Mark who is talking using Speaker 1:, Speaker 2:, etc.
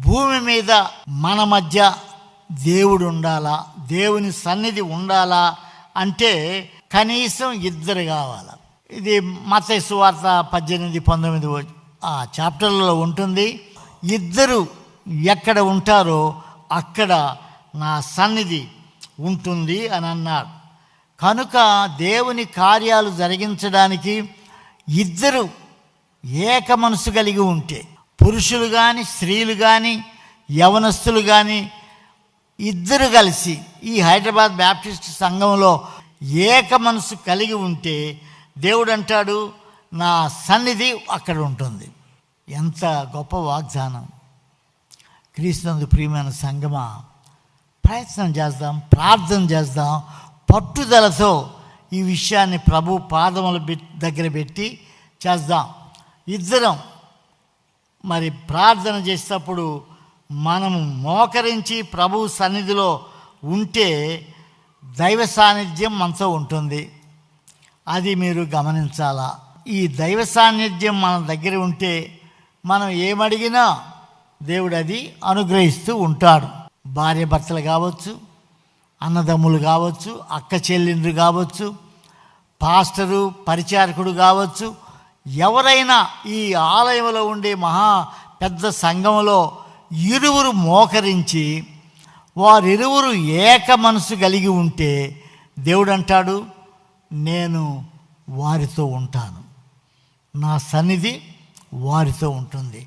Speaker 1: భూమి మీద మన మధ్య దేవుడు ఉండాలా, దేవుని సన్నిధి ఉండాలా అంటే కనీసం ఇద్దరు కావాలి. ఇది మత్తయి సువార్త 18-19 ఆ చాప్టర్లలో ఉంటుంది. ఇద్దరు ఎక్కడ ఉంటారో అక్కడ నా సన్నిధి ఉంటుంది అని అన్నాడు. కనుక దేవుని కార్యాలు జరిగించడానికి ఇద్దరు ఏక మనసు కలిగి ఉంటే, పురుషులు కానీ స్త్రీలు కానీ యవనస్తులు కానీ ఇద్దరు కలిసి ఈ హైదరాబాద్ బ్యాప్టిస్ట్ సంఘంలో ఏక మనసు కలిగి ఉంటే దేవుడు అంటాడు నా సన్నిధి అక్కడ ఉంటుంది. ఎంత గొప్ప వాగ్దానం! క్రీస్తునందు ప్రియమైన సంఘమా, ప్రయత్నం చేద్దాం, ప్రార్థన చేద్దాం, పట్టుదలతో ఈ విషయాన్ని ప్రభు పాదముల దగ్గర పెట్టి చేద్దాం. ఇద్దరం మరి ప్రార్థన చేసేటప్పుడు మనము మోకరించి ప్రభు సన్నిధిలో ఉంటే దైవ సాన్నిధ్యం మనతో ఉంటుంది. అది మీరు గమనించాలా. ఈ దైవ సాన్నిధ్యం మన దగ్గర ఉంటే మనం ఏమడిగినా దేవుడు అది అనుగ్రహిస్తూ ఉంటాడు. భార్య భర్తలు కావచ్చు, అన్నదమ్ములు కావచ్చు, అక్క చెల్లెండ్రు కావచ్చు, పాస్టరు పరిచారకుడు కావచ్చు, ఎవరైనా ఈ ఆలయంలో ఉండే మహా పెద్ద సంఘంలో ఇరువురు మోకరించి వారిరువురు ఏక మనసు కలిగి ఉంటే దేవుడు అంటాడు నేను వారితో ఉంటాను, నా సన్నిధి వారితో ఉంటుంది.